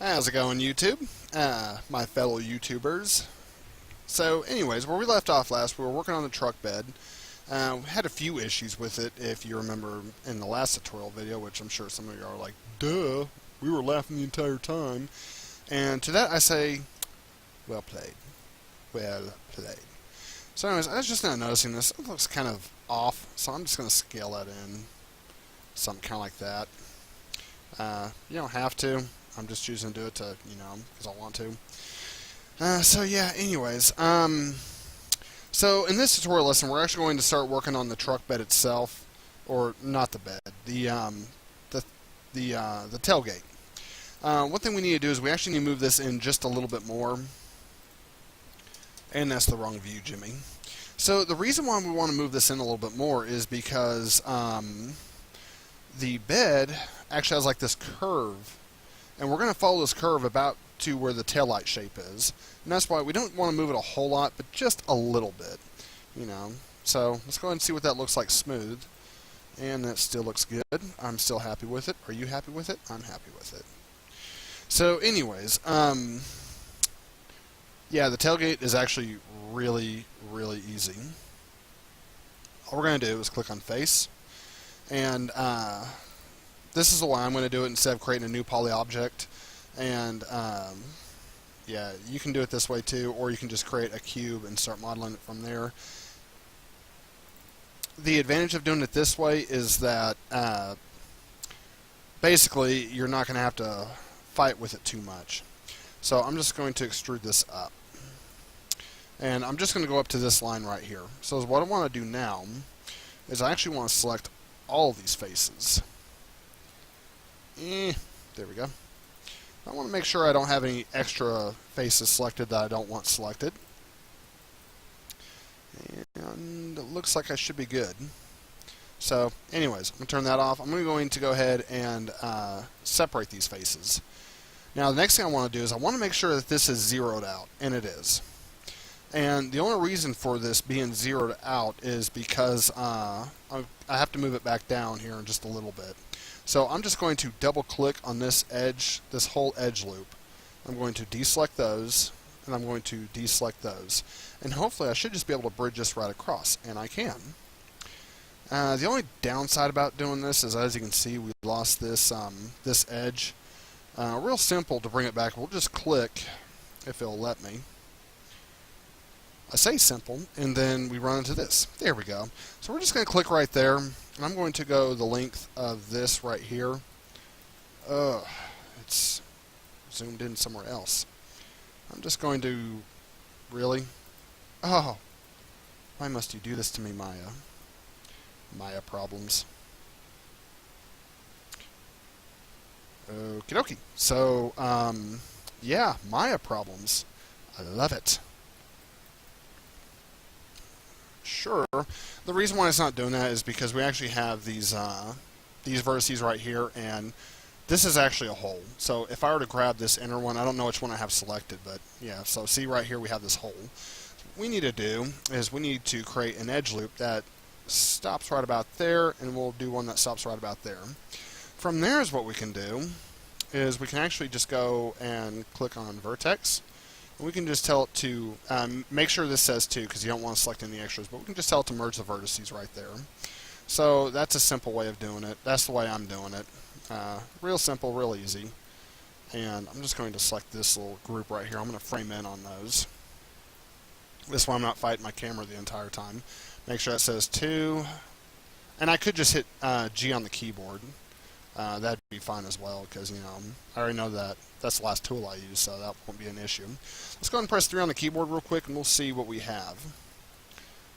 How's it going, YouTube? My fellow YouTubers. So, anyways, where we left off last, we were working on the truck bed. We had a few issues with it, if you remember in the last tutorial video, which I'm sure some of you are like, duh, we were laughing the entire time. And to that I say, well played. Well played. So anyways, I was just now noticing this. It looks kind of off, so I'm just going to scale that in. Something kind of like that. You don't have to. I'm just choosing to do it to, because I want to. So yeah, anyways, so in this tutorial lesson, we're actually going to start working on the truck bed itself, or not the bed, the tailgate. One thing we need to do is we actually need to move this in just a little bit more, and that's the wrong view, Jimmie. So the reason why we want to move this in a little bit more is because the bed actually has like this curve, and we're going to follow this curve about to where the taillight shape is. And that's why we don't want to move it a whole lot, but just a little bit, So let's go ahead and see what that looks like smooth. And that still looks good. I'm still happy with it. Are you happy with it? I'm happy with it. So anyways, yeah, the tailgate is actually really, really easy. All we're going to do is click on face. And this is the way I'm going to do it instead of creating a new poly object. And yeah, you can do it this way too, or you can just create a cube and start modeling it from there. The advantage of doing it this way is that basically you're not going to have to fight with it too much. So I'm just going to extrude this up. And I'm just going to go up to this line right here. So what I want to do now is I actually want to select all of these faces. There we go. I want to make sure I don't have any extra faces selected that I don't want selected. And it looks like I should be good. So, anyways, I'm going to turn that off. I'm going to go ahead and separate these faces. Now, the next thing I want to do is I want to make sure that this is zeroed out, and it is. And the only reason for this being zeroed out is because I have to move it back down here in just a little bit. So I'm just going to double click on this edge, this whole edge loop. I'm going to deselect those, and I'm going to deselect those. And hopefully I should just be able to bridge this right across, and I can. The only downside about doing this is, as you can see, we lost this, this edge. Real simple to bring it back. We'll just click, if it'll let me. I say simple, and then we run into this. There we go. So we're just going to click right there, and I'm going to go the length of this right here. It's zoomed in somewhere else. I'm just going to... Really? Oh! Why must you do this to me, Maya? Maya problems. Okie dokie. So, yeah, Maya problems. I love it. Sure. The reason why it's not doing that is because we actually have these vertices right here, and this is actually a hole. So if I were to grab this inner one, I don't know which one I have selected, but yeah, so see right here we have this hole. What we need to do is we need to create an edge loop that stops right about there, and we'll do one that stops right about there. From there is what we can do is we can actually just go and click on vertex. We can just tell it to, make sure this says 2 because you don't want to select any extras, but we can just tell it to merge the vertices right there. So that's a simple way of doing it. That's the way I'm doing it. Real simple, real easy. And I'm just going to select this little group right here. I'm going to frame in on those. This way I'm not fighting my camera the entire time. Make sure it says 2. And I could just hit G on the keyboard. That'd be fine as well because, I already know that that's the last tool I use, so that won't be an issue. Let's go ahead and press 3 on the keyboard real quick, and we'll see what we have.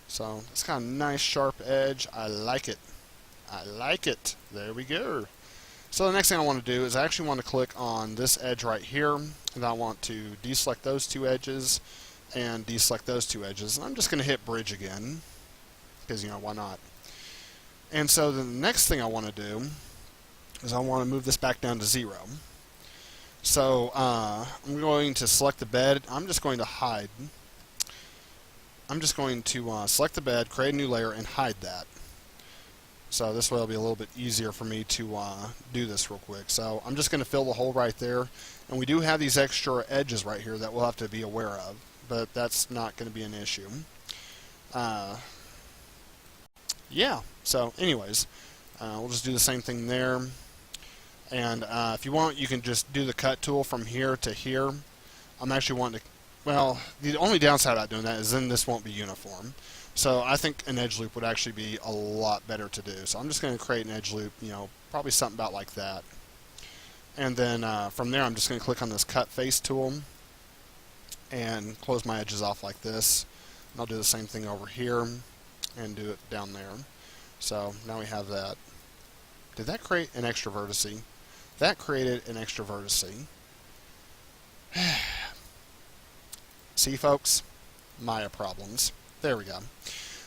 So, it's kind of nice, sharp edge. I like it. I like it. There we go. So, the next thing I want to do is I actually want to click on this edge right here, and I want to deselect those 2 edges and deselect those 2 edges. And I'm just going to hit bridge again because, why not? And so, the next thing I want to do is I want to move this back down to 0. So I'm going to select the bed. I'm just going to hide. I'm just going to select the bed, create a new layer, and hide that. So this way it'll be a little bit easier for me to do this real quick. So I'm just going to fill the hole right there. And we do have these extra edges right here that we'll have to be aware of. But that's not going to be an issue. Yeah, so anyways, we'll just do the same thing there. And if you want, you can just do the cut tool from here to here. I'm actually wanting to, well, the only downside about doing that is then this won't be uniform. So I think an edge loop would actually be a lot better to do. So I'm just going to create an edge loop, you know, probably something about like that. And then from there, I'm just going to click on this cut face tool and close my edges off like this. And I'll do the same thing over here and do it down there. So now we have that. Did that create an extra vertice? That created an extra vertice. See, folks? Maya problems. There we go.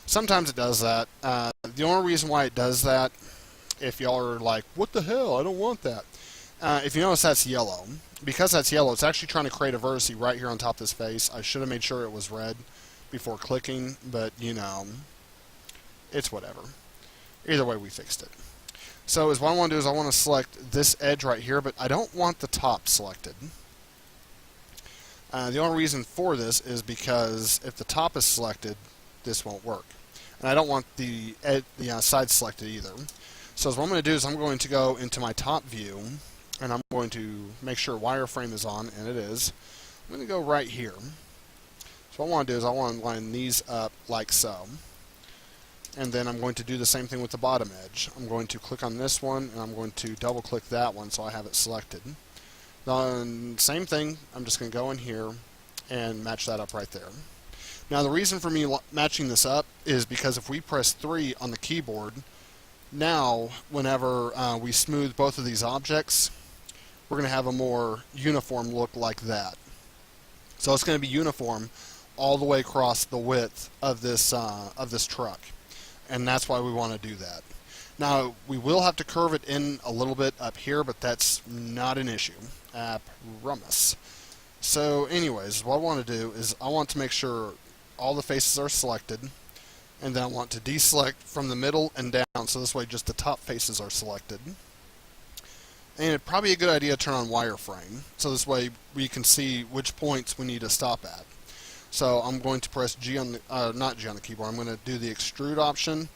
Sometimes it does that. The only reason why it does that, if y'all are like, what the hell, I don't want that. If you notice that's yellow. Because that's yellow, it's actually trying to create a vertice right here on top of this face. I should have made sure it was red before clicking, but you know, it's whatever. Either way, we fixed it. So what I want to do is I want to select this edge right here, but I don't want the top selected. The only reason for this is because if the top is selected, this won't work. And I don't want the side selected either. So what I'm going to do is I'm going to go into my top view, and I'm going to make sure wireframe is on, and it is. I'm going to go right here. So what I want to do is I want to line these up like so. And then I'm going to do the same thing with the bottom edge. I'm going to click on this one, and I'm going to double click that one so I have it selected. Then same thing, I'm just going to go in here and match that up right there. Now the reason for me matching this up is because if we press 3 on the keyboard, now whenever we smooth both of these objects, we're going to have a more uniform look like that. So it's going to be uniform all the way across the width of this truck. And that's why we want to do that. Now, we will have to curve it in a little bit up here, but that's not an issue. I promise. So, anyways, what I want to do is I want to make sure all the faces are selected, and then I want to deselect from the middle and down, so this way just the top faces are selected. And it'd probably be a good idea to turn on wireframe, so this way we can see which points we need to stop at. So I'm going to press G on the, not G on the keyboard, I'm going to do the extrude option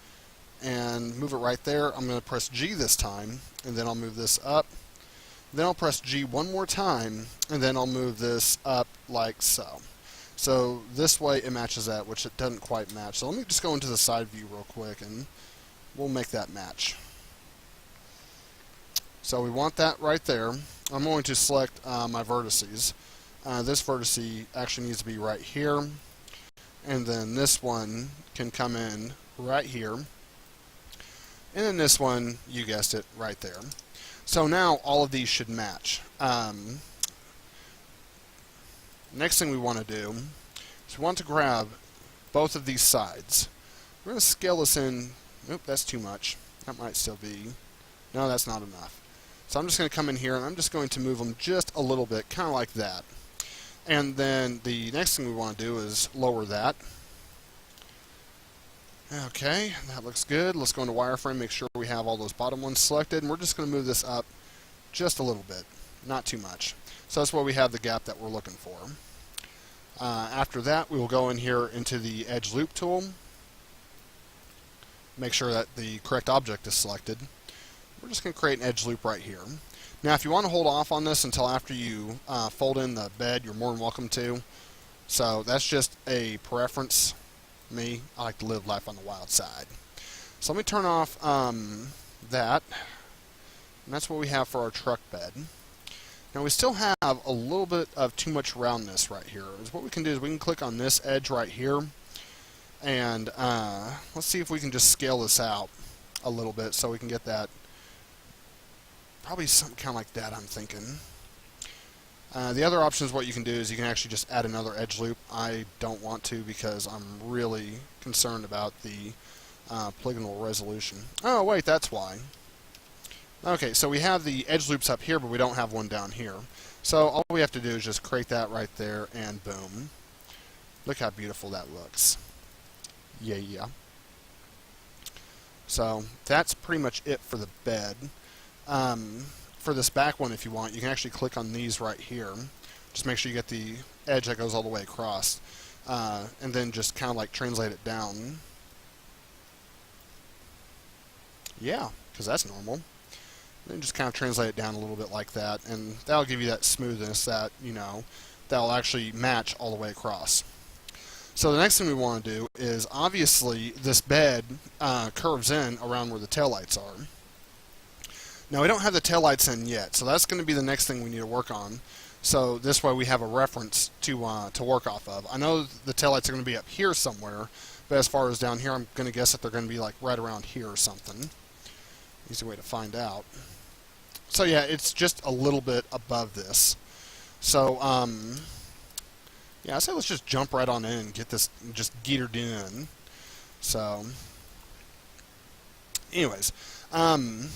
and move it right there. I'm going to press G this time, and then I'll move this up. Then I'll press G one more time, and then I'll move this up like so. So this way it matches that, which it doesn't quite match. So let me just go into the side view real quick, and we'll make that match. So we want that right there. I'm going to select my vertices. This vertice actually needs to be right here, and then this one can come in right here, and then this one, you guessed it, right there. So now all of these should match. Next thing we want to do is we want to grab both of these sides. We're going to scale this in. Oop, that's too much. That might still be. No, that's not enough. So I'm just going to come in here, and I'm just going to move them just a little bit, kind of like that. And then the next thing we want to do is lower that. Okay, that looks good. Let's go into wireframe, make sure we have all those bottom ones selected, and we're just going to move this up just a little bit, not too much. So that's where we have the gap that we're looking for. After that, we will go in here into the edge loop tool, make sure that the correct object is selected. We're just going to create an edge loop right here. Now, if you want to hold off on this until after you fold in the bed, you're more than welcome to. So that's just a preference. Me, I like to live life on the wild side. So let me turn off that. And that's what we have for our truck bed. Now we still have a little bit of too much roundness right here. What we can do is we can click on this edge right here. And let's see if we can just scale this out a little bit so we can get that. Probably something kind of like that, I'm thinking. The other option is what you can do is you can actually just add another edge loop. I don't want to because I'm really concerned about the polygonal resolution. Oh, wait, that's why. Okay, so we have the edge loops up here, but we don't have one down here. So all we have to do is just create that right there, and boom. Look how beautiful that looks. Yeah, yeah. So that's pretty much it for the bed. For this back one, if you want, you can actually click on these right here. Just make sure you get the edge that goes all the way across. And then just kind of like translate it down. Yeah, because that's normal. Then just kind of translate it down a little bit like that, and that'll give you that smoothness that, that'll actually match all the way across. So the next thing we want to do is, obviously, this bed curves in around where the taillights are. Now, we don't have the taillights in yet, so that's going to be the next thing we need to work on. So this way we have a reference to work off of. I know the taillights are going to be up here somewhere, but as far as down here, I'm going to guess that they're going to be like right around here or something. Easy way to find out. So yeah, it's just a little bit above this. So, yeah, I say let's just jump right on in and get this, just geared in. So, anyways, trying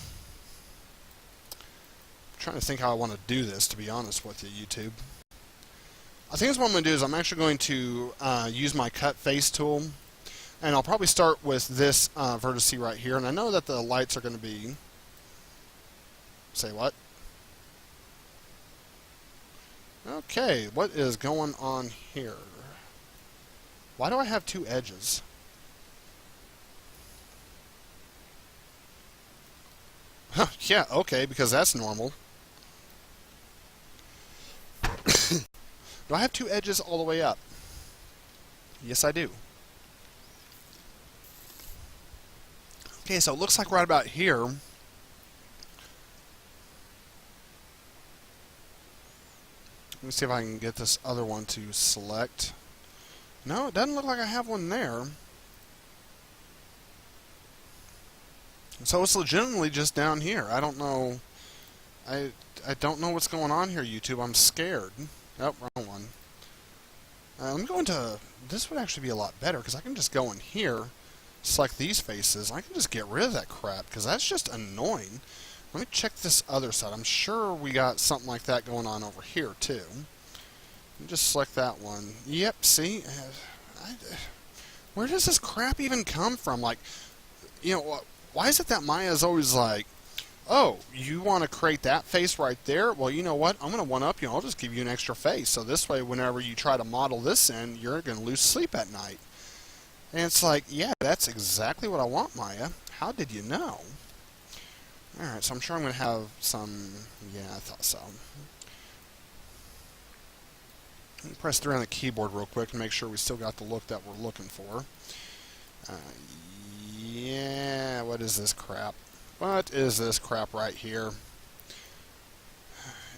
to think how I want to do this, to be honest with you, YouTube. I think what I'm going to do is I'm actually going to use my cut face tool, and I'll probably start with this vertex right here, and I know that the lights are going to be, say what? Okay, what is going on here? Why do I have two edges? Huh, yeah, okay, because that's normal. Do I have two edges all the way up? Yes, I do. Okay, so it looks like right about here. Let me see if I can get this other one to select. No, it doesn't look like I have one there. So it's legitimately just down here. I don't know. I don't know what's going on here, YouTube. I'm scared. Oh, wrong one. Let me go into... This would actually be a lot better, because I can just go in here, select these faces. I can just get rid of that crap, because that's just annoying. Let me check this other side. I'm sure we got something like that going on over here, too. Let me just select that one. Yep, see? Where does this crap even come from? Like, why is it that Maya's always like, oh, you want to create that face right there? Well, you know what? I'm going to one-up you. I'll just give you an extra face. So this way, whenever you try to model this in, you're going to lose sleep at night. And it's like, yeah, that's exactly what I want, Maya. How did you know? Alright, so I'm sure I'm going to have some... Yeah, I thought so. Let me press 3 on the keyboard real quick to make sure we still got the look that we're looking for. Yeah, what is this crap? What is this crap right here?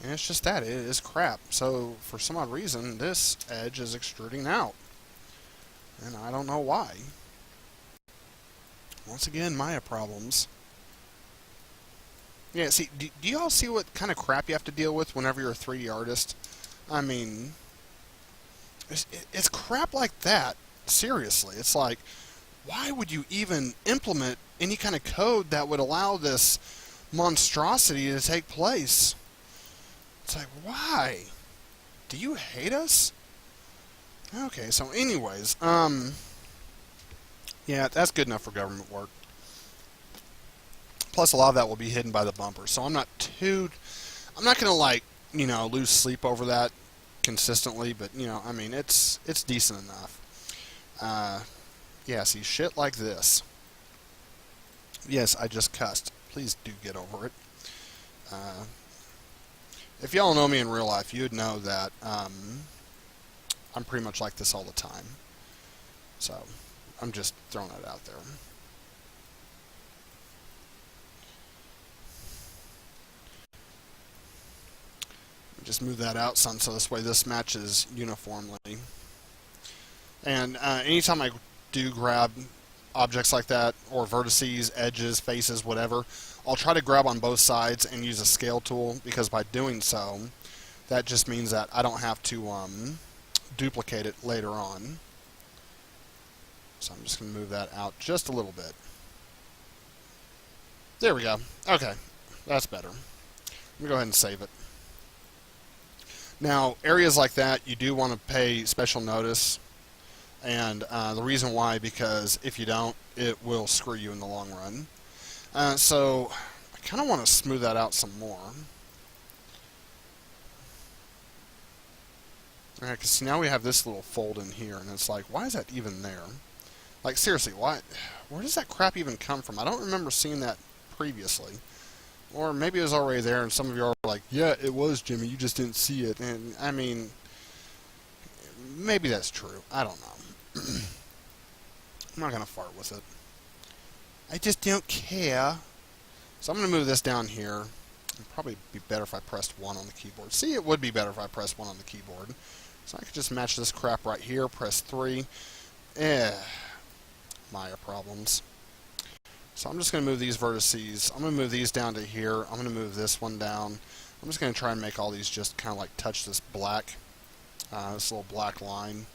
And it's just that, it is crap. So, for some odd reason, this edge is extruding out. And I don't know why. Once again, Maya problems. Yeah, see, do you all see what kind of crap you have to deal with whenever you're a 3D artist? I mean, it's crap like that. Seriously, it's like, why would you even implement any kind of code that would allow this monstrosity to take place? It's like, why? Do you hate us? Okay, so anyways, yeah, that's good enough for government work. Plus, a lot of that will be hidden by the bumper, so I'm not gonna like, lose sleep over that consistently, but I mean, it's decent enough. Yeah, see, shit like this. Yes, I just cussed. Please do get over it. If y'all know me in real life, you'd know that I'm pretty much like this all the time. So, I'm just throwing it out there. Just move that out some so this way this matches uniformly. And anytime I do grab objects like that, or vertices, edges, faces, whatever, I'll try to grab on both sides and use a scale tool, because by doing so, that just means that I don't have to duplicate it later on. So I'm just going to move that out just a little bit. There we go. Okay, that's better. Let me go ahead and save it. Now, areas like that, you do want to pay special notice. And the reason why, because if you don't, it will screw you in the long run. So I kind of want to smooth that out some more. Alright, because now we have this little fold in here, and it's like, why is that even there? Like, seriously, why? Where does that crap even come from? I don't remember seeing that previously. Or maybe it was already there, and some of you are like, yeah, it was, Jimmie, you just didn't see it. And, I mean, maybe that's true. I don't know. I'm not going to fart with it. I just don't care. So I'm going to move this down here. It'd probably be better if I pressed 1 on the keyboard. See, it would be better if I pressed 1 on the keyboard. So I could just match this crap right here, press 3. Maya problems. So I'm just going to move these vertices. I'm going to move these down to here. I'm going to move this one down. I'm just going to try and make all these just kind of like touch this black, this little black line.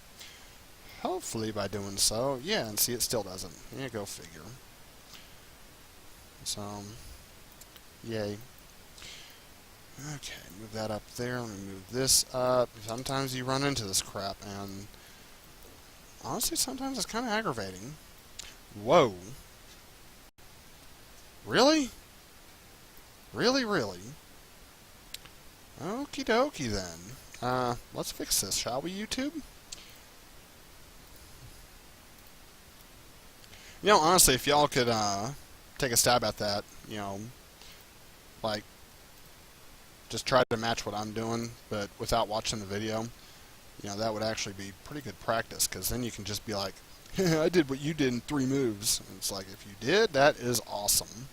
Hopefully by doing so, yeah, and see, it still doesn't. Yeah, go figure. So, yay. Okay, move that up there. Let me move this up. Sometimes you run into this crap, and honestly, sometimes it's kind of aggravating. Whoa. Really? Really, really? Okie dokie then. Let's fix this, shall we, YouTube? You know, honestly, if y'all could, take a stab at that, you know, like, just try to match what I'm doing, but without watching the video, you know, that would actually be pretty good practice, because then you can just be like, I did what you did in 3 moves. And it's like, if you did, that is awesome.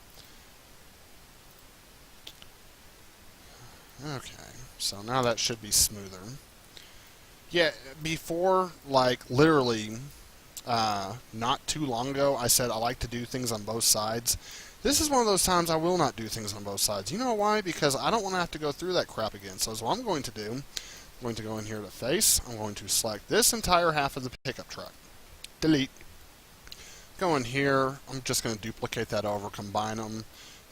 Okay, so now that should be smoother. Yeah, before, like, literally, not too long ago, I said I like to do things on both sides. This is one of those times I will not do things on both sides. You know why? Because I don't want to have to go through that crap again. So what I'm going to do, I'm going to go in here to face. I'm going to select this entire half of the pickup truck. Delete. Go in here. I'm just going to duplicate that over, combine them.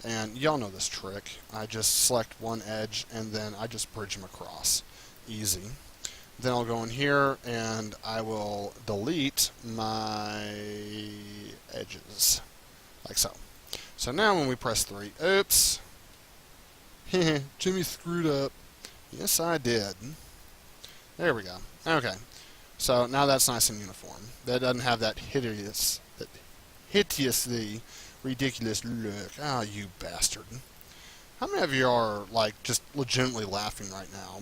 And y'all know this trick. I just select one edge, and then I just bridge them across. Easy. Then I'll go in here, and I will delete my edges. Like so. So now when we press 3, oops. Jimmie screwed up. Yes, I did. There we go. Okay. So now that's nice and uniform. That doesn't have that hideously ridiculous look. Ah, oh, you bastard. How many of you are, like, just legitimately laughing right now?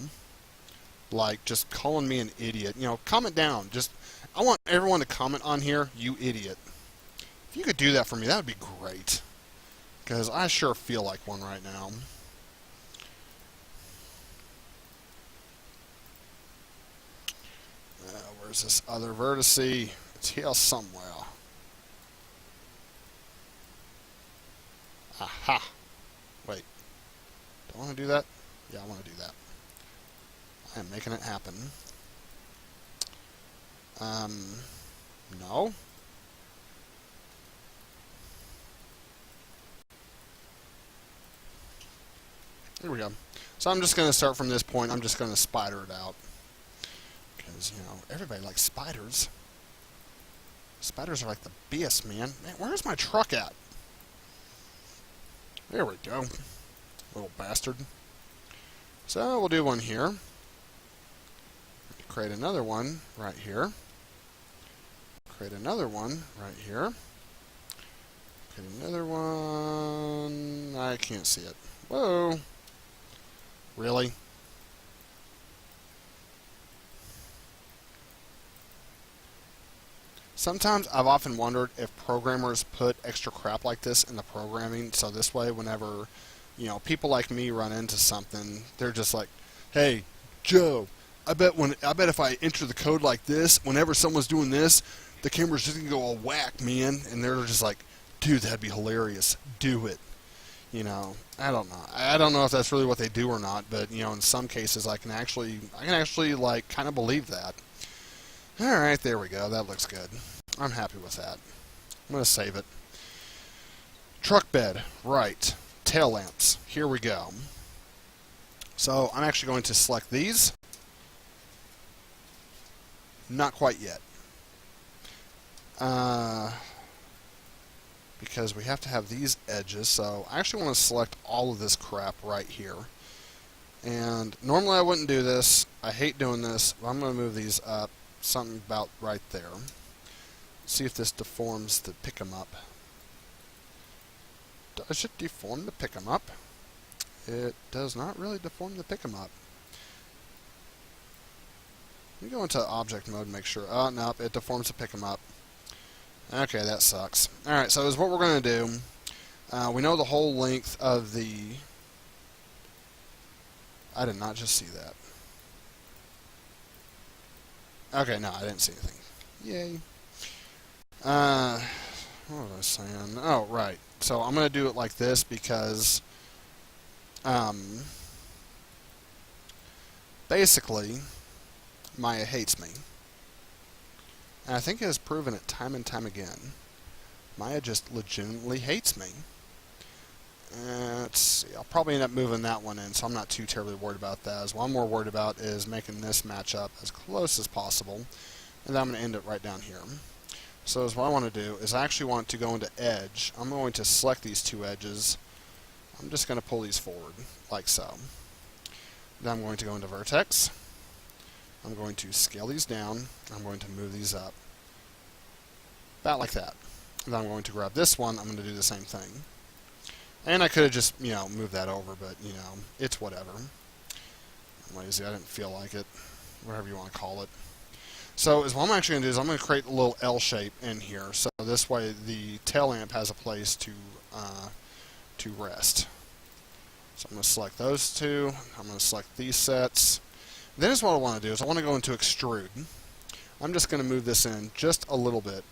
Like, just calling me an idiot. You know, comment down. Just, I want everyone to comment on here, you idiot. If you could do that for me, that would be great. Because I sure feel like one right now. Where's this other vertice? It's here somewhere. Aha! Wait. Do I want to do that? Yeah, I want to do that. I am making it happen. No. Here we go. So I'm just going to start from this point. I'm just going to spider it out. Because, you know, everybody likes spiders. Spiders are like the best, man. Man, where's my truck at? There we go. Little bastard. So we'll do one here. Create another one right here. Create another one right here. Create another one. I can't see it. Whoa. Really? Sometimes I've often wondered if programmers put extra crap like this in the programming, so this way whenever, you know, people like me run into something, they're just like, hey, Joe, I bet if I enter the code like this, whenever someone's doing this, the camera's just gonna go all whack, man. And they're just like, dude, that'd be hilarious. Do it. You know, I don't know. I don't know if that's really what they do or not, but you know, in some cases, I can actually like kind of believe that. All right, there we go. That looks good. I'm happy with that. I'm gonna save it. Truck bed, right. Tail lamps. Here we go. So I'm actually going to select these. Not quite yet. because we have to have these edges. So I actually want to select all of this crap right here. And normally I wouldn't do this. I hate doing this, but I'm going to move these up something about right there. See if this deforms the pick 'em up. Does it deform the pick 'em up? It does not really deform the pick 'em up. Let me go into object mode and make sure. Oh, no, it deforms the pick 'em up. Okay, that sucks. Alright, so is what we're going to do. We know the whole length of the... I did not just see that. Okay, no, I didn't see anything. Yay. What was I saying? Oh, right. So I'm going to do it like this because... basically, Maya hates me. And I think it has proven it time and time again. Maya just legitimately hates me. Let's see. I'll probably end up moving that one in, so I'm not too terribly worried about that. As what I'm more worried about is making this match up as close as possible. And then I'm going to end it right down here. So what I want to do is I actually want to go into edge. I'm going to select these two edges. I'm just going to pull these forward, like so. Then I'm going to go into vertex. I'm going to scale these down. I'm going to move these up. About like that. Then I'm going to grab this one. I'm going to do the same thing. And I could have just, moved that over, but, it's whatever. I'm lazy. I didn't feel like it. Whatever you want to call it. So what I'm actually going to do is I'm going to create a little L shape in here. So this way the tail lamp has a place to rest. So I'm going to select those two. I'm going to select these sets. Then what I want to do is I want to go into extrude. I'm just going to move this in just a little bit.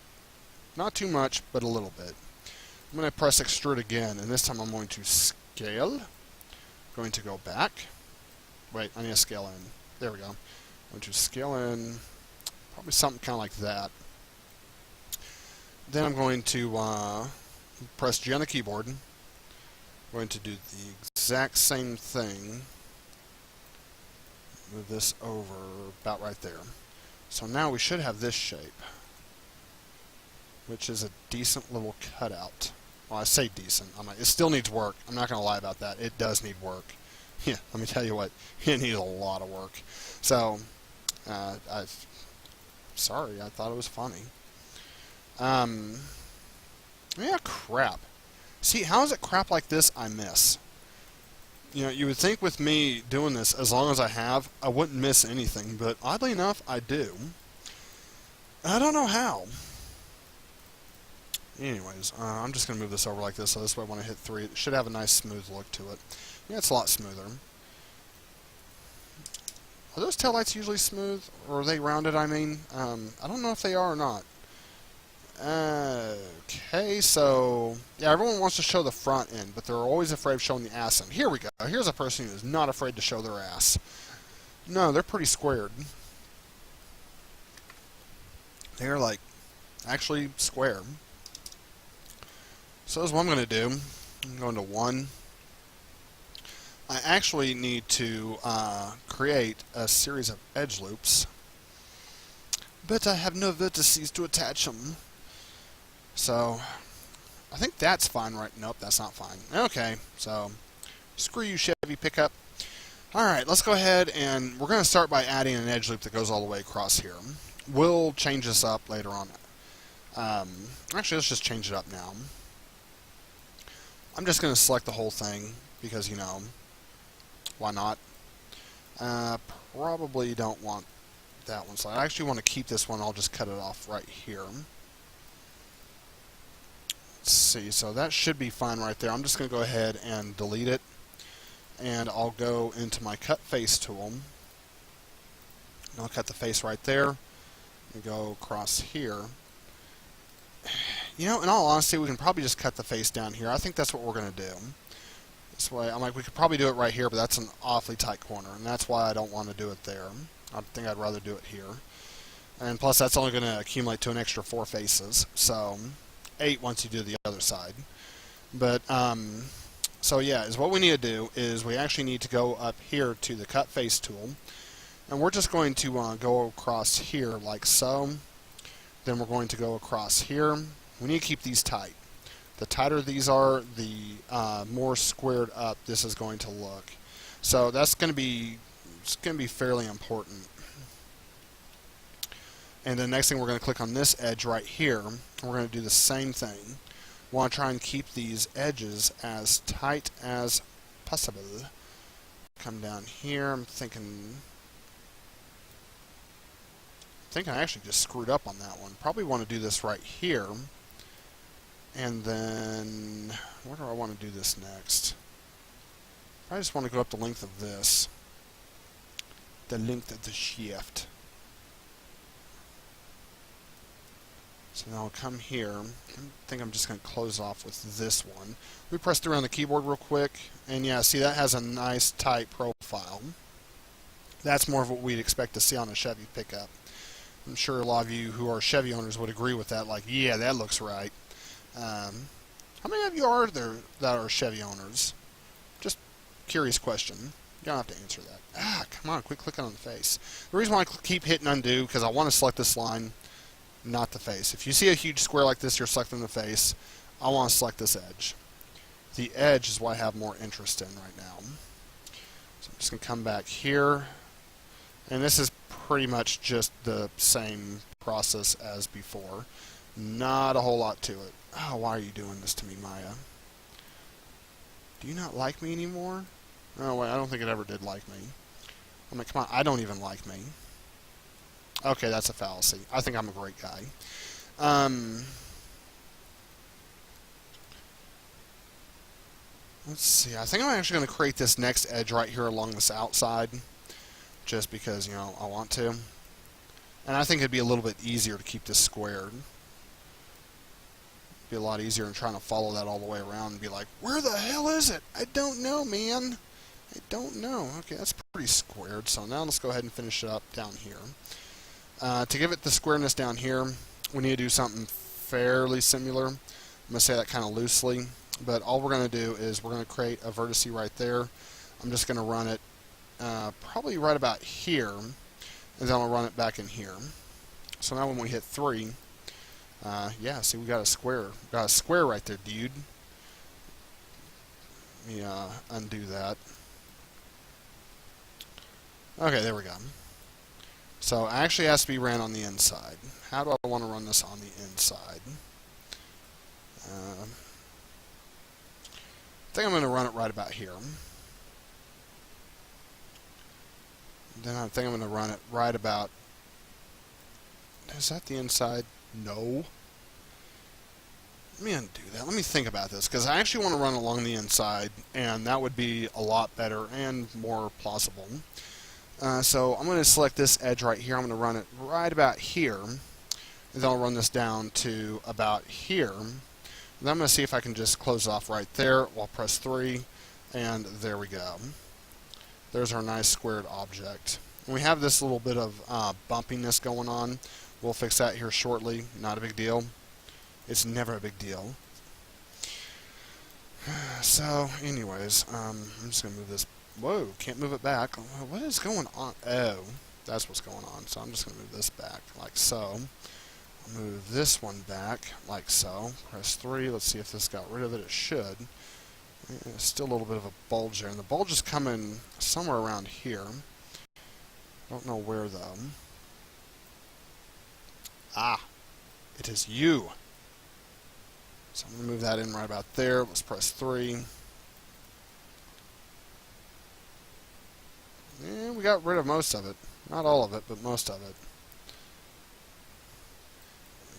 Not too much, but a little bit. I'm going to press extrude again, and this time I'm going to scale. I'm going to go back. Wait, I need to scale in. There we go. I'm going to scale in, probably something kind of like that. Then I'm going to press G on the keyboard. I'm going to do the exact same thing. Move this over about right there. So now we should have this shape, which is a decent little cutout. Well, I say decent. It still needs work. I'm not going to lie about that. It does need work. Yeah, let me tell you what. It needs a lot of work. So, sorry. I thought it was funny. Yeah, crap. See, how is it crap like this I miss? You would think with me doing this, as long as I have, I wouldn't miss anything. But oddly enough, I do. I don't know how. Anyways, I'm just going to move this over like this, so this way when I hit 3, it should have a nice smooth look to it. Yeah, it's a lot smoother. Are those taillights usually smooth? Or are they rounded, I mean? I don't know if they are or not. Okay, so... yeah, everyone wants to show the front end, but they're always afraid of showing the ass end. Here we go. Here's a person who is not afraid to show their ass. No, they're pretty squared. They're, actually square. So that's what I'm going to do. I'm going to 1. I actually need to create a series of edge loops, but I have no vertices to attach them. So I think that's fine right. Nope, that's not fine. Okay, so screw you, Chevy pickup. Alright, let's go ahead and we're going to start by adding an edge loop that goes all the way across here. We'll change this up later on. Actually, let's just change it up now. I'm just going to select the whole thing because, why not? Probably don't want that one. So I actually want to keep this one. I'll just cut it off right here. Let's see. So that should be fine right there. I'm just going to go ahead and delete it. And I'll go into my cut face tool. And I'll cut the face right there. And go across here. In all honesty, we can probably just cut the face down here. I think that's what we're going to do. This way, we could probably do it right here, but that's an awfully tight corner, and that's why I don't want to do it there. I think I'd rather do it here. And plus, that's only going to accumulate to an extra 4 faces, so 8 once you do the other side. But, so yeah, what we need to do is we actually need to go up here to the cut face tool, and we're just going to go across here like so. Then we're going to go across here. We need to keep these tight. The tighter these are, the more squared up this is going to look. So that's going to be fairly important. And the next thing, we're going to click on this edge right here. And we're going to do the same thing. We want to try and keep these edges as tight as possible. Come down here. I'm thinking I actually just screwed up on that one. Probably want to do this right here. And then, where do I want to do this next? I just want to go up the length of this. The length of the shift. So now I'll come here. I think I'm just going to close off with this one. We press through on the keyboard real quick. And yeah, see, that has a nice tight profile. That's more of what we'd expect to see on a Chevy pickup. I'm sure a lot of you who are Chevy owners would agree with that. Like, yeah, that looks right. How many of you are there that are Chevy owners? Just curious question. You don't have to answer that. Ah, come on, quit clicking on the face. The reason why I keep hitting undo, because I want to select this line, not the face. If you see a huge square like this, you're selecting the face. I want to select this edge. The edge is what I have more interest in right now. So I'm just going to come back here. And this is pretty much just the same process as before. Not a whole lot to it. Oh, why are you doing this to me, Maya? Do you not like me anymore? Oh, wait, I don't think it ever did like me. I mean, come on, I don't even like me. Okay, that's a fallacy. I think I'm a great guy. Let's see. I think I'm actually going to create this next edge right here along this outside. Just because, you know, I want to. And I think it'd be a little bit easier to keep this squared. Be a lot easier than trying to follow that all the way around and be like, where the hell is it? I don't know, man. I don't know. Okay, that's pretty squared. So now let's go ahead and finish it up down here. To give it the squareness down here, we need to do something fairly similar. I'm going to say that kind of loosely. But all we're going to do is we're going to create a vertice right there. I'm just going to run it probably right about here. And then I'll run it back in here. So now when we hit 3... yeah, see, we got a square. We got a square right there, dude. Let me undo that. Okay, there we go. So it actually has to be ran on the inside. How do I want to run this on the inside? I think I'm going to run it right about here. Then I think I'm going to run it right about... Is that the inside? No. Let me undo that. Let me think about this, because I actually want to run along the inside, and that would be a lot better and more plausible. So I'm going to select this edge right here. I'm going to run it right about here, and then I'll run this down to about here. And then I'm going to see if I can just close off right there. I'll press 3, and there we go. There's our nice squared object. And we have this little bit of bumpiness going on. We'll fix that here shortly. Not a big deal. It's never a big deal. So, anyways, I'm just going to move this. Whoa, can't move it back. What is going on? Oh, that's what's going on. So I'm just going to move this back like so. I'll move this one back like so. Press 3. Let's see if this got rid of it. It should. Yeah, still a little bit of a bulge there. And the bulge is coming somewhere around here. Don't know where, though. Ah, it is you. So I'm going to move that in right about there. Let's press 3. And we got rid of most of it. Not all of it, but most of it.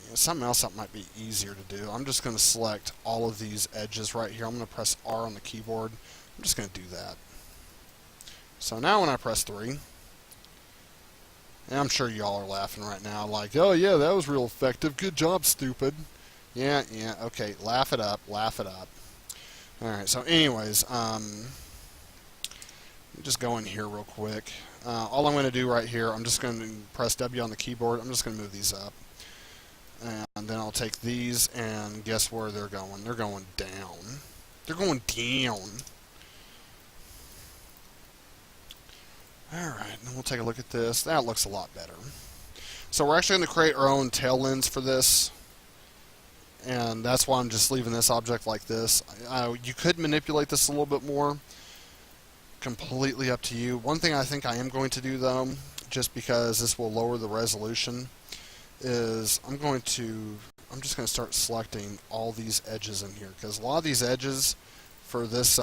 Yeah, something else that might be easier to do. I'm just going to select all of these edges right here. I'm going to press R on the keyboard. I'm just going to do that. So now when I press 3, and I'm sure y'all are laughing right now like, oh yeah, that was real effective. Good job, stupid. Yeah, okay, laugh it up, laugh it up. Alright, so anyways, just go in here real quick. All I'm going to do right here, I'm just going to press W on the keyboard. I'm just going to move these up. And then I'll take these, and guess where they're going? They're going down. They're going down. Alright, then we'll take a look at this. That looks a lot better. So we're actually going to create our own tail lens for this, and that's why I'm just leaving this object like this. You could manipulate this a little bit more. Completely up to you. One thing I think I am going to do, though, just because this will lower the resolution, is I'm just going to start selecting all these edges in here, because a lot of these edges for this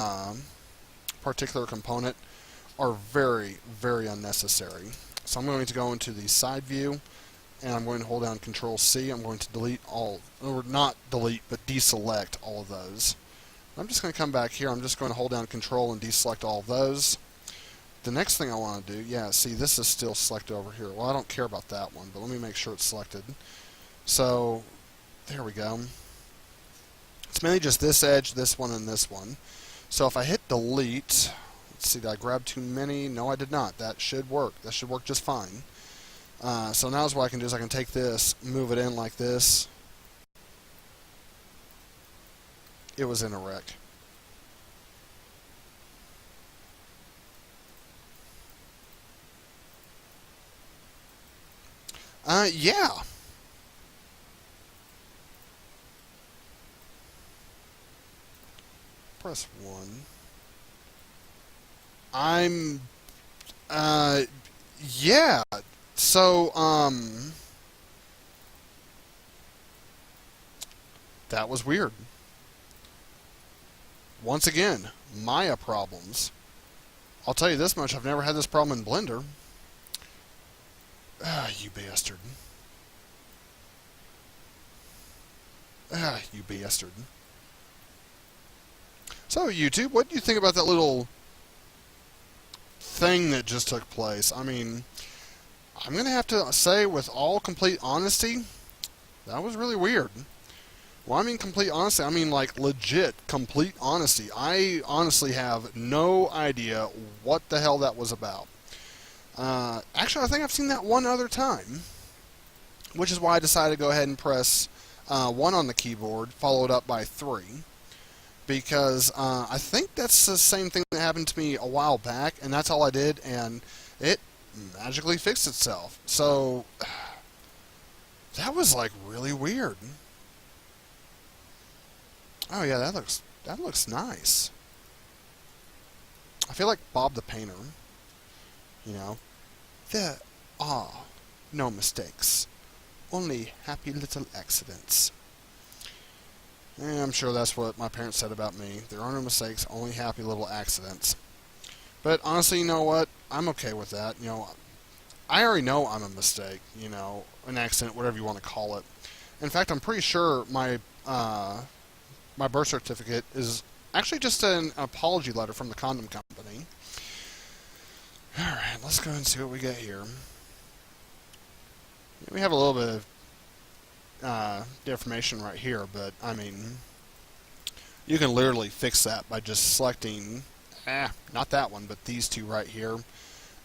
particular component are very, very unnecessary. So I'm going to go into the side view, and I'm going to hold down Control C. I'm going to delete all, or not delete, but deselect all of those. I'm just going to come back here. I'm just going to hold down Control and deselect all of those. The next thing I want to do, yeah, see, this is still selected over here. Well, I don't care about that one, but let me make sure it's selected. So, there we go. It's mainly just this edge, this one, and this one. So if I hit delete, let's see, did I grab too many? No, I did not. That should work. That should work just fine. So now what I can do is I can take this, move it in like this. It was in a wreck. Yeah. Press 1. Yeah. So, that was weird. Once again, Maya problems. I'll tell you this much, I've never had this problem in Blender. Ah, you bastard. Ah, you bastard. So, YouTube, what do you think about that little thing that just took place? I mean, I'm going to have to say, with all complete honesty, that was really weird. Well, I mean complete honesty. I mean like legit complete honesty. I honestly have no idea what the hell that was about. Actually, I think I've seen that one other time, which is why I decided to go ahead and press 1 on the keyboard, followed up by 3. Because I think that's the same thing that happened to me a while back, and that's all I did, and it magically fixed itself. So, that was like really weird. Oh yeah, that looks nice. I feel like Bob the Painter. You know, there are no mistakes, only happy little accidents. And I'm sure that's what my parents said about me. There are no mistakes, only happy little accidents. But honestly, you know what? I'm okay with that. You know, I already know I'm a mistake. You know, an accident, whatever you want to call it. In fact, I'm pretty sure my birth certificate is actually just an apology letter from the condom company. Alright, let's go and see what we get here. We have a little bit of deformation right here, but I mean, you can literally fix that by just selecting, not that one, but these two right here,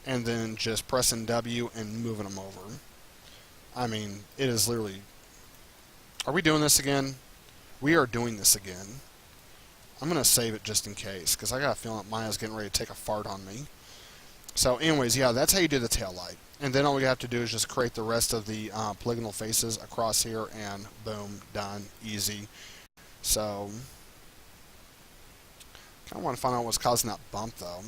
and then just pressing W and moving them over. I mean, it is literally... Are we doing this again? We are doing this again. I'm going to save it just in case, because I got a feeling that Maya's getting ready to take a fart on me. So anyways, yeah, that's how you do the tail light. And then all we have to do is just create the rest of the polygonal faces across here, and boom, done, easy. So, kind of want to find out what's causing that bump, though.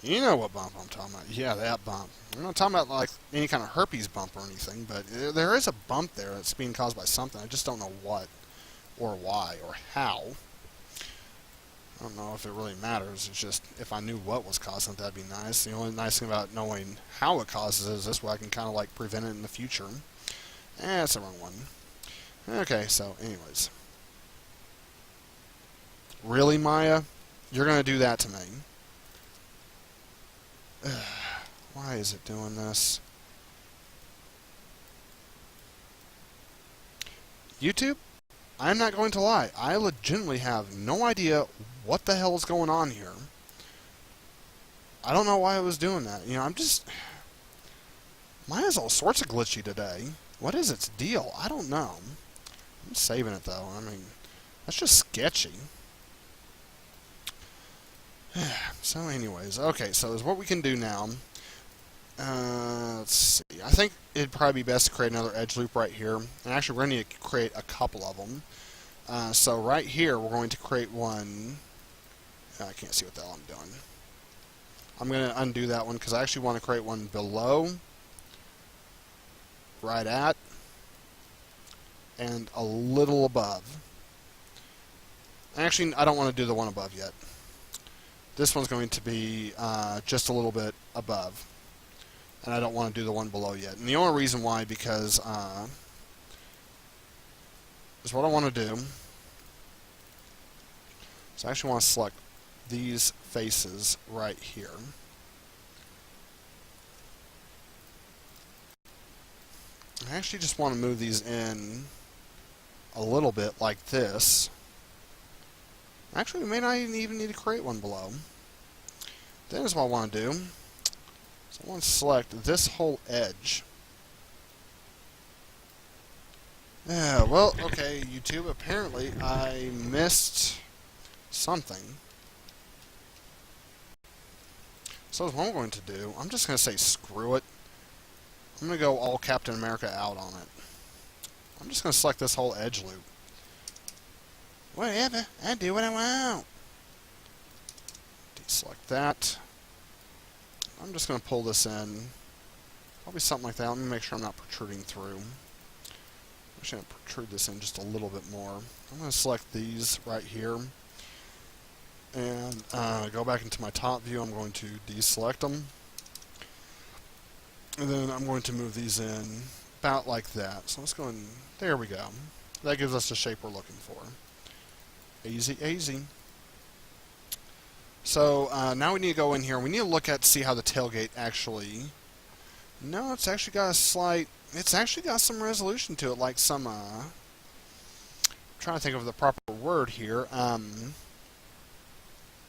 You know what bump I'm talking about. Yeah, that bump. I'm not talking about like any kind of herpes bump or anything, but there is a bump there that's being caused by something. I just don't know what, or why, or how. I don't know if it really matters. It's just, if I knew what was causing it, that'd be nice. The only nice thing about knowing how it causes it is this way I can kind of like prevent it in the future. That's the wrong one. Okay, so anyways. Really, Maya? You're going to do that to me? Why is it doing this? YouTube? I'm not going to lie. I legitimately have no idea what the hell is going on here. I don't know why it was doing that. You know, Maya's all sorts of glitchy today. What is its deal? I don't know. I'm saving it, though. I mean, that's just sketchy. So anyways, okay, so what we can do now Let's see. I think it'd probably be best to create another edge loop right here. And actually, we're going to need to create a couple of them. So right here, we're going to create one. I can't see what the hell I'm doing. I'm going to undo that one because I actually want to create one below, right at, and a little above. Actually, I don't want to do the one above yet. This one's going to be just a little bit above. And I don't want to do the one below yet. And the only reason why, because is what I want to do. So I actually want to select these faces right here. I actually just want to move these in a little bit like this. Actually, we may not even need to create one below. Then is what I want to do. So I want to select this whole edge. Yeah, well, okay, YouTube, apparently I missed something. So what I'm going to do, I'm just going to say screw it. I'm going to go all Captain America out on it. I'm just going to select this whole edge loop. Whatever, I do what I want. Deselect that. I'm just going to pull this in. Probably something like that. Let me make sure I'm not protruding through. I'm just going to protrude this in just a little bit more. I'm going to select these right here. And go back into my top view. I'm going to deselect them. And then I'm going to move these in about like that. So let's go and there we go. That gives us the shape we're looking for. Easy, easy. So now we need to go in here. We need to look at see how the tailgate actually. No, it's actually got a slight. It's actually got some resolution to it, like some. I'm trying to think of the proper word here.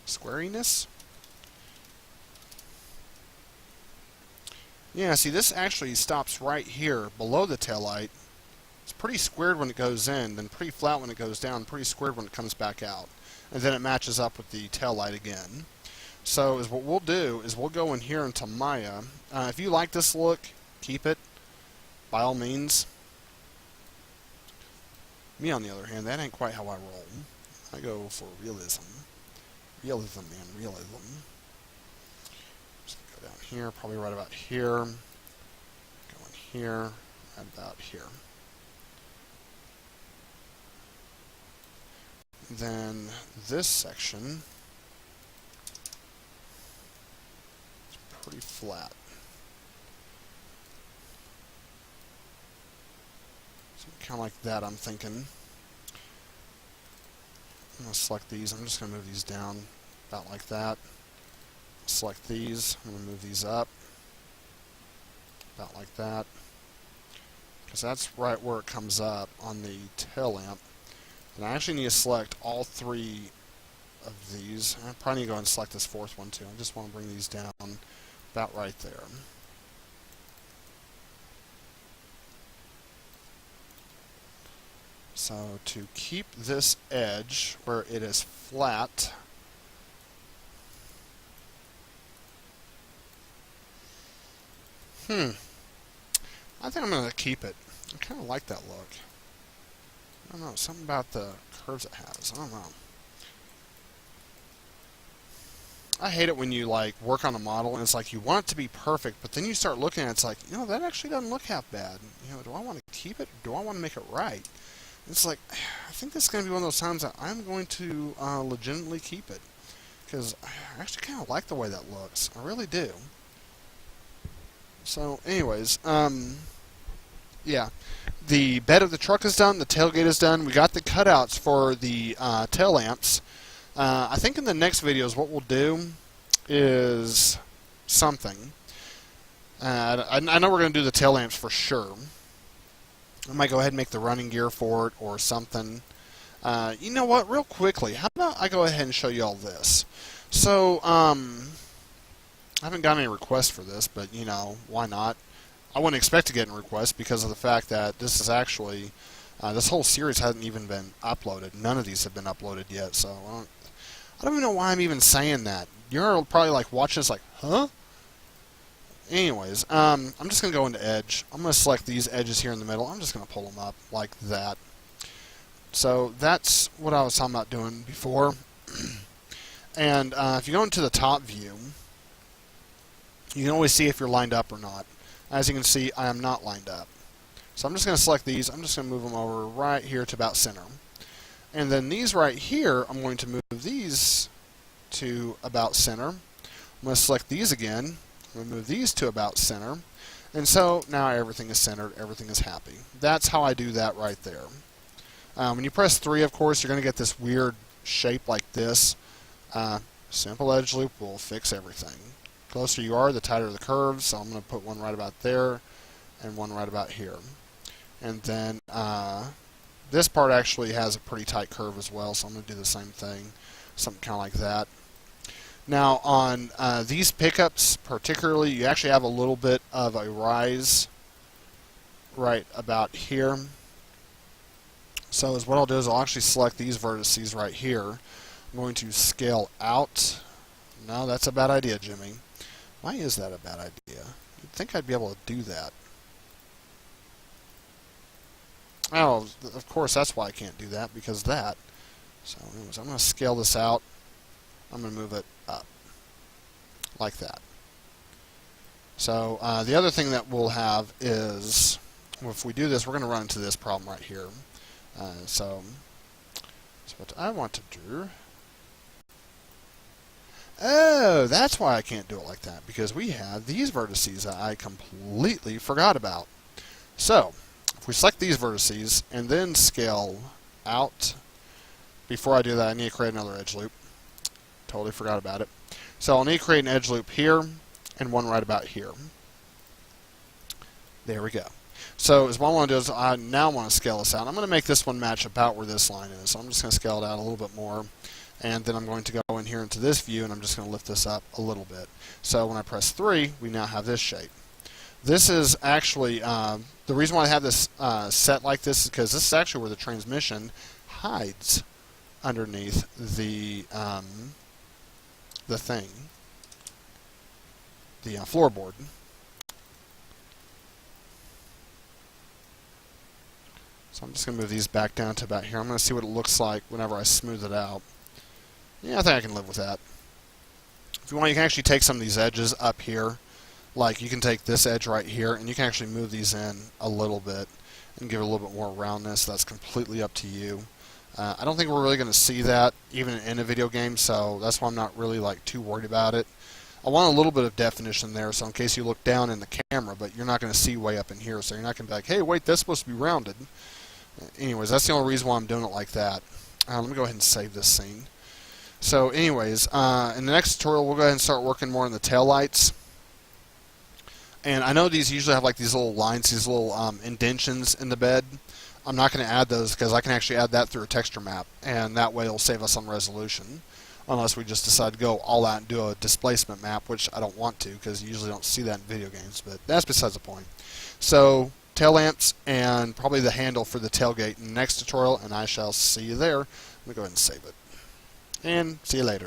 Squariness. Yeah, see, this actually stops right here below the taillight. It's pretty squared when it goes in, then pretty flat when it goes down, pretty squared when it comes back out. And then it matches up with the taillight again. So is what we'll do is we'll go in here into Maya. If you like this look, keep it, by all means. Me, on the other hand, that ain't quite how I roll. I go for realism. Realism, man, realism. Just go down here, probably right about here. Go in here, right about here. Then this section is pretty flat. So kind of like that, I'm thinking. I'm going to select these. I'm just going to move these down about like that. Select these. I'm going to move these up about like that. Because that's right where it comes up on the tail lamp. And I actually need to select all three of these. I probably need to go and select this fourth one too. I just want to bring these down about right there. So to keep this edge where it is flat, I think I'm going to keep it. I kind of like that look. I don't know, something about the curves it has. I don't know. I hate it when you like work on a model and it's like you want it to be perfect, but then you start looking at it, it's like, you know, that actually doesn't look half bad. You know, do I want to keep it or do I want to make it right? It's like, I think this is going to be one of those times that I'm going to legitimately keep it. Because I actually kind of like the way that looks. I really do. So, anyways, yeah. The bed of the truck is done. The tailgate is done. We got the cutouts for the tail lamps. I think in the next videos what we'll do is something. I know we're going to do the tail lamps for sure. I might go ahead and make the running gear for it or something. You know what? Real quickly, how about I go ahead and show you all this? So, I haven't got any requests for this, but, you know, why not? I wouldn't expect to get any requests because of the fact that this is actually, this whole series hasn't even been uploaded. None of these have been uploaded yet, so I don't even know why I'm even saying that. You're probably like watching this like, huh? Anyways, I'm just going to go into edge. I'm going to select these edges here in the middle. I'm just going to pull them up like that. So that's what I was talking about doing before. And if you go into the top view, you can always see if you're lined up or not. As you can see, I am not lined up. So I'm just going to select these. I'm just going to move them over right here to about center. And then these right here, I'm going to move these to about center. I'm going to select these again. I'm going to move these to about center. And so now everything is centered. Everything is happy. That's how I do that right there. When you press 3, of course, you're going to get this weird shape like this. Simple edge loop will fix everything. The closer you are, the tighter the curves. So I'm going to put one right about there and one right about here. And then this part actually has a pretty tight curve as well, so I'm going to do the same thing, something kind of like that. Now on these pickups particularly, you actually have a little bit of a rise right about here. So what I'll do is I'll actually select these vertices right here. I'm going to scale out. No, that's a bad idea, Jimmy. Why is that a bad idea? You'd think I'd be able to do that. Oh, of course, that's why I can't do that, because of that. So anyways, I'm going to scale this out. I'm going to move it up, like that. So the other thing that we'll have is, if we do this, we're going to run into this problem right here. So what I want to do... Oh, that's why I can't do it like that, because we have these vertices that I completely forgot about. So, if we select these vertices and then scale out, before I do that, I need to create another edge loop. Totally forgot about it. So I'll need to create an edge loop here and one right about here. There we go. So what I want to do is I now want to scale this out. I'm going to make this one match about where this line is. So I'm just going to scale it out a little bit more. And then I'm going to go in here into this view, and I'm just going to lift this up a little bit. So when I press 3, we now have this shape. This is actually, the reason why I have this set like this is because this is actually where the transmission hides underneath the thing, the floorboard. So I'm just going to move these back down to about here. I'm going to see what it looks like whenever I smooth it out. Yeah, I think I can live with that. If you want, you can actually take some of these edges up here. Like, you can take this edge right here, and you can actually move these in a little bit and give it a little bit more roundness. That's completely up to you. I don't think we're really going to see that even in a video game, so that's why I'm not really like too worried about it. I want a little bit of definition there, so in case you look down in the camera, but you're not going to see way up in here, so you're not going to be like, hey, wait, that's supposed to be rounded. Anyways, that's the only reason why I'm doing it like that. Let me go ahead and save this scene. So anyways, in the next tutorial, we'll go ahead and start working more on the tail lights. And I know these usually have like these little lines, these little indentions in the bed. I'm not going to add those because I can actually add that through a texture map, and that way it'll save us on resolution. Unless we just decide to go all out and do a displacement map, which I don't want to because you usually don't see that in video games, but that's besides the point. So, tail lamps and probably the handle for the tailgate in the next tutorial, and I shall see you there. Let me go ahead and save it. And see you later.